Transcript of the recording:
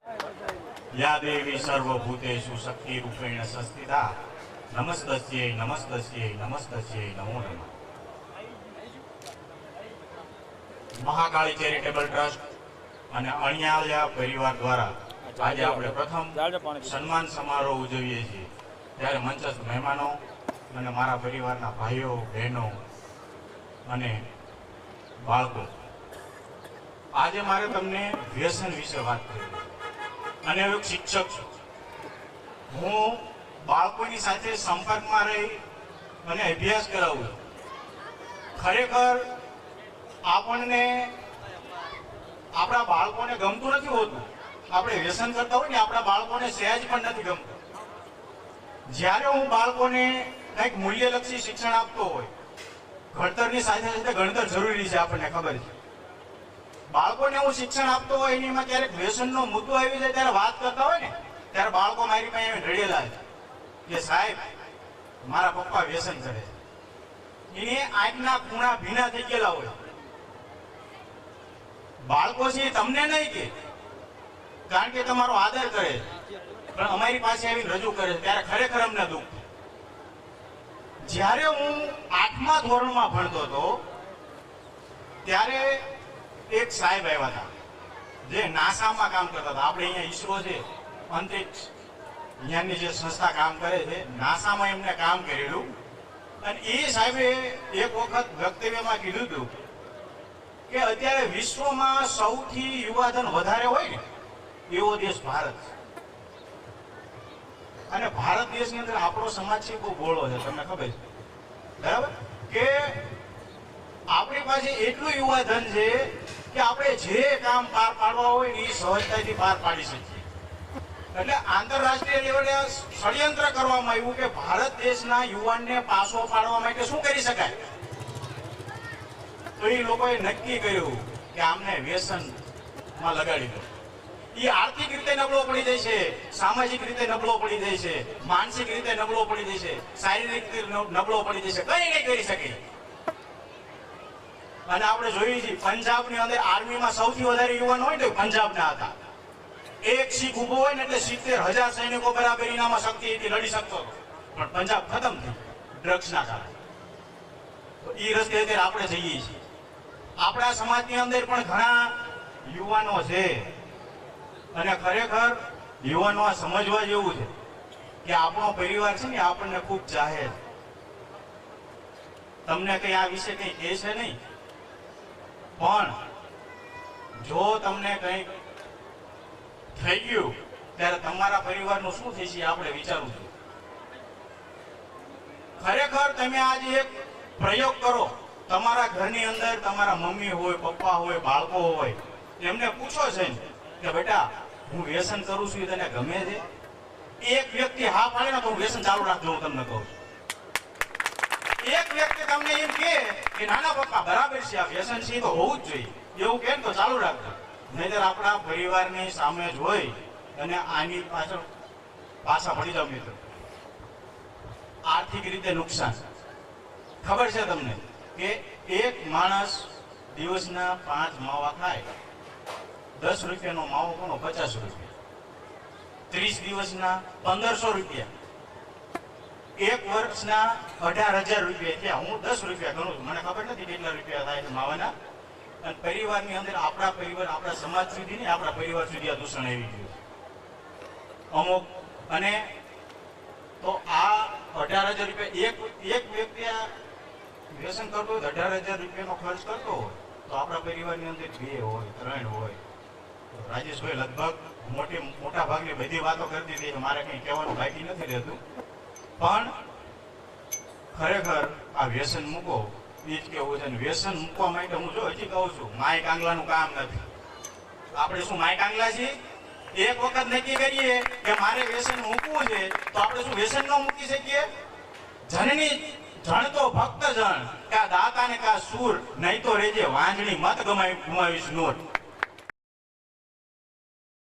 या देवी सर्वभूतेषु शक्तिरूपेण संस्थिता नमस्तस्यै नमस्तस्यै नमस्तस्यै नमो नमः। महाकाली चेरिटेबल ट्रस्ट અને અણિયાળિયા પરિવાર દ્વારા આજે આપણે પ્રથમ સન્માન સમારોહ ઉજવીએ છીએ, ત્યારે મંચસ્થ મહેમાનો અને મારા પરિવારના ભાઈઓ બહેનો અને બાળકો, આજે મારે તમને વ્યસન વિશે વાત કરવી અને એક શિક્ષક છું, હું બાળકોની સાથે સંપર્કમાં રહી અને અભ્યાસ કરાવું. ખરેખર આપણને આપણા બાળકોને ગમતું નથી હોતું. આપણે વ્યસન કરતા હોય ને આપણા બાળકોને સહેજ પણ નથી ગમતું. જ્યારે હું બાળકોને કંઈક મૂલ્યલક્ષી શિક્ષણ આપતો હોય, ઘડતરની સાથે સાથે ગણતર જરૂરી છે, આપણને ખબર છે. બાળકોને હું શિક્ષણ આપતો હોય એનીમાં ક્યારેક વ્યસનનો મુદ્દો આવી જાય ત્યારે વાત કરતા હોય ને, ત્યારે બાળકો મારી પાસે રડેલા છે કે સાહેબ મારા પપ્પા વ્યસન કરે છે. એને આંખના ખૂણા ભીના થઈ ગયેલા હોય. બાળકો છે તમને નહીં કે, કારણ કે તમારો આદર કરે, પણ અમારી પાસે આવીને રજૂ કરે છે ત્યારે ખરેખર અમને દુઃખ. જ્યારે હું 8મા ધોરણમાં ભણતો હતો ત્યારે એક સાહેબ આવ્યા હતા જે નાસામાં કામ કરતા હતા. આપણે અહીંયા ઈસરો છે, અંતરિક્ષ વિજ્ઞાનની જે સંસ્થા કામ કરે છે, નાસામાં એમને કામ કરેલું. અને એ સાહેબે એક વખત વક્તવ્યમાં કીધું હતું કે અત્યારે વિશ્વમાં સૌથી યુવાધન વધારે હોય ને એવો દેશ ભારત છે. અને ભારત દેશની અંદર આપણો સમાજ છે બહુ બોળો છે, તમને ખબર છે બરાબર, કે આપણી પાસે એટલું યુવાધન છે કે આપણે જે કામ પાર પાડવા હોય એ સહજતાથી પાર પાડી શકીએ. એટલે આંતરરાષ્ટ્રીય લેવલે ષડયંત્ર કરવામાં આવ્યું કે ભારત દેશના યુવાનને પાછો પાડવા માટે શું કરી શકાય. તો એ લોકોએ નક્કી કર્યું કે આમને વ્યસનમાં લગાડી દો. એ આર્થિક રીતે નબળો પડી જાય છે, સામાજિક રીતે નબળો પડી જાય છે, માનસિક રીતે નબળો પડી જાય છે, શારીરિક રીતે નબળો પડી જાય છે, કઈ નહીં કરી શકે. અને આપણે જોઈએ છીએ પંજાબની અંદર આર્મીમાં સૌથી વધારે યુવાન હોય તો પંજાબના હતા. એક શીખ ઉભો હોય ને એટલે 70,000 સૈનિકો બરાબર એનામાં શક્તિથી લડી શકતો હતો, પણ પંજાબ ખતમ થયું ડ્રગ્સના કારણે. તો એ રસ્તે અત્યારે આપણે જઈએ છીએ. આપણા સમાજની અંદર પણ ઘણા યુવાનો છે અને ખરેખર યુવાનો આ સમજવા જેવું છે કે આપણો પરિવાર છે ને આપણને ખૂબ ચાહે છે. તમને કઈ આ વિશે કઈ કહે છે નહીં, પણ જો તમને કંઈક થઈ ગયું ત્યારે તમારા પરિવારનું શું થશે આપણે વિચારવું છું. ખરેખર તમે આજે એક પ્રયોગ કરો, તમારા ઘરની અંદર તમારા મમ્મી હોય, પપ્પા હોય, બાળકો હોય, એમને પૂછો છે કે બેટા હું વ્યસન કરું છું, તને ગમે છે? એક વ્યક્તિ હા પાડે ને તો હું વ્યસન ચાલુ રાખજો, હું તમને કહું છું. એક વ્યક્તિ તમને એમ કે નાના પપ્પા બરાબર છે, આ વ્યસન છે તો હોવું જ જોઈએ, એવું કે તો ચાલુ રાખજો. નહીતર આપણા પરિવારની સામે જોઈ અને આની પાછળ પાછા પડી જાવ મિત્રો. આર્થિક રીતે નુકસાન. ખબર છે તમને કે એક માણસ દિવસના 5 માવા ખાય, 10 રૂપિયાનો માવો કોનો 50 રૂપિયા, 30 દિવસના 1500 રૂપિયા, એક વર્ષના 18,000 રૂપિયા થયા. હું 10 રૂપિયા ગણું છું, મને ખબર નથી કેટલા રૂપિયા થાય છે માવાના. અને પરિવારની અંદર આપણા પરિવાર, આપણા સમાજ સુધી ને આપણા પરિવાર સુધી આ દૂષણ આવી ગયું અમુક. અને તો આ 18,000 રૂપિયા એક વ્યક્તિ આ વ્યસન કરતો હોય, 18,000 રૂપિયાનો ખર્ચ કરતો હોય, તો આપણા પરિવારની અંદર 2 હોય, 3 હોય. રાજેશભાઈ લગભગ મોટા ભાગની બધી વાતો કરી દીધી છે, મારે કંઈ કહેવાનું બાકી નથી રહેતું. પણ ખરેખર આ વ્યસન મૂકો એ જ કેવું છે. વ્યસન મૂકવા માટે હું જો હજી કહું છું, માય કાંગલાનું કામ નથી. આપણે શું માય કાંગલા છીએ? એક વખત નક્કી કરીએ કે મારે વ્યસન મૂકવું છે તો આપણે શું વ્યસન ન મૂકી શકીએ? જનની જણ તો ભક્ત જણ, કા દાતા ને કા સૂર, નહીં તો રેજે વાંજણી મત ગુમાવીશ નૂર.